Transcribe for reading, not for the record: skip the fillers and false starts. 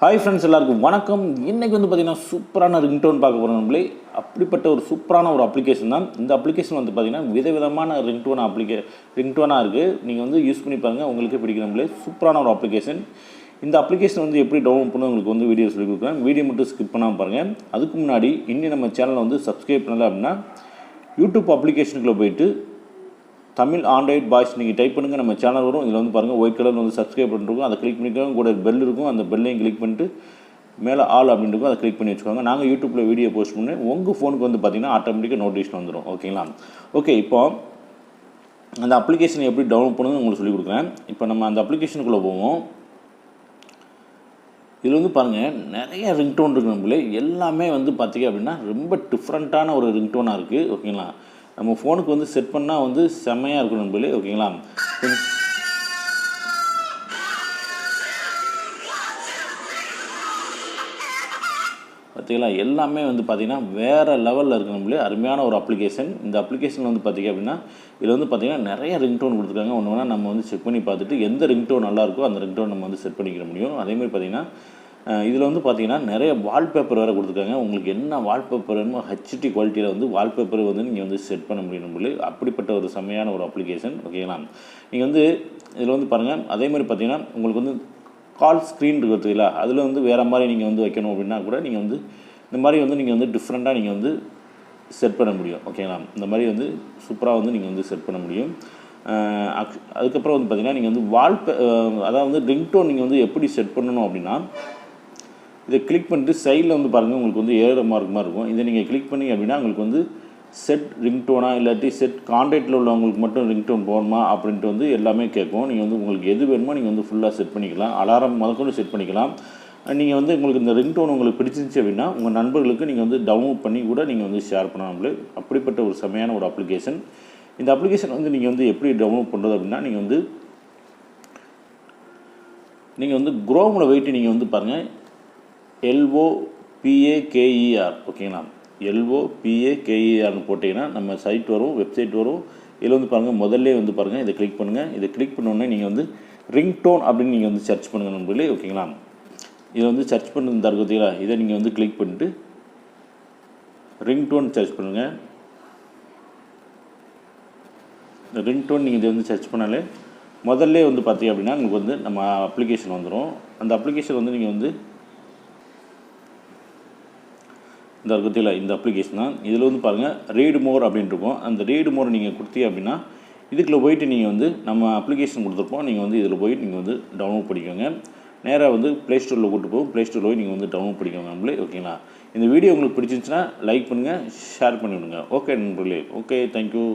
Hi friends, எல்லாருக்கும் வணக்கம். இன்றைக்கி வந்து பார்த்திங்கன்னா சூப்பரான ரிங்டோன் பார்க்க போகிறோம். நம்மளே அப்படிப்பட்ட ஒரு சூப்பரான ஒரு அப்ளிகேஷன் தான். இந்த அப்ளிகேஷன் வந்து பார்த்திங்கன்னா விதவிதமான ரிங்டோனாக இருக்குது. நீங்கள் வந்து யூஸ் பண்ணி பாருங்கள், உங்களுக்கு பிடிக்கிற நம்மளே சூப்பரான ஒரு அப்ளிகேஷன். இந்த அப்ளிகேஷன் வந்து எப்படி டவுன்லோட் பண்ணணும் உங்களுக்கு வந்து வீடியோ சொல்லி கொடுக்குறேன். வீடியோ மட்டும் ஸ்கிப் பண்ணாமல் பாருங்கள். அதுக்கு முன்னாடி இன்னும் நம்ம சேனலை வந்து சப்ஸ்கிரைப் பண்ணலை அப்படின்னா யூடியூப் அப்ளிகேஷனுக்குள்ளே போயிட்டு தமிழ் ஆண்ட்ராய்ட் பாய்ஸ் நீங்கள் டைப் பண்ணுங்கள், நம்ம சேனல் வரும். இதில் வந்து பாருங்கள், ஒயிட் கலர் வந்து சப்ஸ்கிரைப் பண்ணிருக்கோம், அதை கிளிக் பண்ணிக்கோங்க. கூட பெல் இருக்கும், அந்த பெல்லையும் கிளிக் பண்ணிட்டு மேலே ஆல் அப்படின்னு இருக்கும், அதை கிளிக் பண்ணி வச்சுக்கோங்க. நாங்கள் யூடியூப்பில் வீடியோ போஸ்ட் பண்ணி உங்கள் ஃபோனுக்கு வந்து பார்த்திங்கன்னா ஆட்டோமேட்டிக்காக நோட்டிஃபிகேஷன் வந்துடும். ஓகேங்களா? ஓகே, இப்போ அந்த அப்ளிகேஷனை எப்படி டவுன்லோட் பண்ணுன்னு உங்களுக்கு சொல்லிக் கொடுக்குறேன். இப்போ நம்ம அந்த அப்ளிகேஷனுக்குள்ளே போவோம். இதில் வந்து பாருங்கள், நிறைய ரிங்டோன் இருக்குது. நம்மளே எல்லாமே வந்து பார்த்திங்க அப்படின்னா ரொம்ப டிஃப்ரெண்ட்டான ஒரு ரிங்டோனாக இருக்குது. ஓகேங்களா? நம்ம ஃபோனுக்கு வந்து செட் பண்ணால் வந்து செம்மையாக இருக்கும் நம்மளே. ஓகேங்களா? பார்த்தீங்களா, எல்லாமே வந்து பார்த்திங்கன்னா வேறு லெவலில் இருக்குது நம்மளே. அருமையான ஒரு அப்ளிகேஷன். இந்த அப்ளிகேஷன் வந்து பார்த்திங்க அப்படின்னா இதில் வந்து பார்த்திங்கன்னா நிறைய ரிங்டோன் கொடுத்துருக்காங்க. ஒன்று வேணால் நம்ம வந்து செக் பண்ணி பார்த்துட்டு எந்த ரிங்டோன் நல்லாயிருக்கோ அந்த ரிங்டோன் நம்ம வந்து செட் பண்ணிக்கிற முடியும். அதேமாதிரி பார்த்திங்கன்னா இதில் வந்து பார்த்திங்கன்னா நிறைய வால்பேப்பர் வேறு கொடுத்துருக்காங்க. உங்களுக்கு என்ன வால்பேப்பர் வேணுமோ ஹெச்டி குவாலிட்டியில் வந்து வால்பேப்பர் வந்து நீங்கள் வந்து செட் பண்ண முடியும் நம்மளே. அப்படிப்பட்ட ஒரு செம்மையான ஒரு அப்ளிகேஷன். ஓகேங்களா? நீங்கள் வந்து இதில் வந்து பாருங்கள், அதேமாதிரி பார்த்திங்கன்னா உங்களுக்கு வந்து கால் ஸ்க்ரீன் இருக்குதுங்களா, அதில் வந்து வேறு மாதிரி நீங்கள் வந்து வைக்கணும் அப்படின்னா கூட நீங்கள் வந்து இந்த மாதிரி வந்து நீங்கள் வந்து டிஃப்ரெண்ட்டாக நீங்கள் வந்து செட் பண்ண முடியும். ஓகேங்களா? இந்த மாதிரி வந்து சூப்பராக வந்து நீங்கள் வந்து செட் பண்ண முடியும். அதுக்கப்புறம் வந்து பார்த்திங்கன்னா நீங்கள் வந்து அதாவது ரிங்டோன் நீங்கள் வந்து எப்படி செட் பண்ணணும் அப்படின்னா, இதை கிளிக் பண்ணிட்டு சைடில் வந்து பாருங்கள், உங்களுக்கு வந்து ஏற மார்க் மாதிரி இருக்கும். இதை நீங்கள் கிளிக் பண்ணி அப்படின்னா உங்களுக்கு வந்து செட் ரிங்டோனா இல்லாட்டி செட் கான்டாக்டில் உள்ளவங்களுக்கு மட்டும் ரிங்டோன் போகணுமா அப்படின்ட்டு வந்து எல்லாமே கேட்கும். நீங்கள் வந்து உங்களுக்கு எது வேணுமோ நீங்கள் வந்து ஃபுல்லாக செட் பண்ணிக்கலாம். அலாரம் முதற்கொண்டு செட் பண்ணிக்கலாம். நீங்கள் வந்து உங்களுக்கு இந்த ரிங்டோன் உங்களுக்கு பிடிச்சிருந்துச்சு அப்படின்னா உங்கள் நண்பர்களுக்கு நீங்கள் வந்து டவுன்லோட் பண்ணி கூட நீங்கள் வந்து ஷேர் பண்ணலாம். அப்படிப்பட்ட ஒரு செமையான ஒரு அப்ளிகேஷன். இந்த அப்ளிகேஷன் வந்து நீங்கள் வந்து எப்படி டவுன்லோட் பண்ணுறது அப்படின்னா நீங்கள் வந்து குரோமில் போயிட்டு நீங்கள் வந்து பாருங்கள், LOPAKER. ஓகேங்களா? LOPAKERனு போட்டிங்கன்னா நம்ம சைட் வரும், வெப்சைட் வரும். இதில் வந்து பாருங்கள், முதல்ல வந்து பாருங்கள், இதை கிளிக் பண்ணுங்கள். இதை கிளிக் பண்ணோடனே நீங்கள் வந்து ரிங்டோன் அப்படின்னு நீங்கள் வந்து சர்ச் பண்ணுங்கள் நண்பர்களே. ஓகேங்களா? இதை வந்து சர்ச் பண்ணிருந்தா பார்த்தீங்களா, இதை நீங்கள் வந்து கிளிக் பண்ணிட்டு ரிங்டோன் சர்ச் பண்ணுங்கள். இந்த ரிங்டோன் நீங்கள் இதை வந்து சர்ச் பண்ணாலே முதல்ல வந்து பார்த்தீங்க அப்படின்னா உங்களுக்கு வந்து நம்ம அப்ளிகேஷன் வந்துடும். அந்த அப்ளிகேஷன் வந்து நீங்கள் வந்து இந்த இருக்குதுல இந்த அப்ளிகேஷன் தான். இதில் வந்து பாருங்கள், ரீடு மோர் அப்படின்ட்டு இருக்கும். அந்த ரீடு மோர் நீங்கள் கொடுத்தீங்க அப்படின்னா இதுக்குள்ளே போயிட்டு நீங்கள் வந்து நம்ம அப்ளிகேஷன் கொடுத்துருப்போம், நீங்கள் வந்து இதில் போய் நீங்கள் வந்து டவுன்லோட் பண்ணிக்கோங்க. நேராக வந்து ப்ளே ஸ்டோரில் கூட்டு போகும். ப்ளே ஸ்டோரில் போய் நீங்கள் வந்து டவுன்லோட் பண்ணிக்கோங்க நம்மளே. ஓகேங்களா? இந்த வீடியோ உங்களுக்கு பிடிச்சிருந்துச்சுன்னா லைக் பண்ணுங்கள், ஷேர் பண்ணிவிடுங்க. ஓகே நண்பர்களே. Okay, thank you.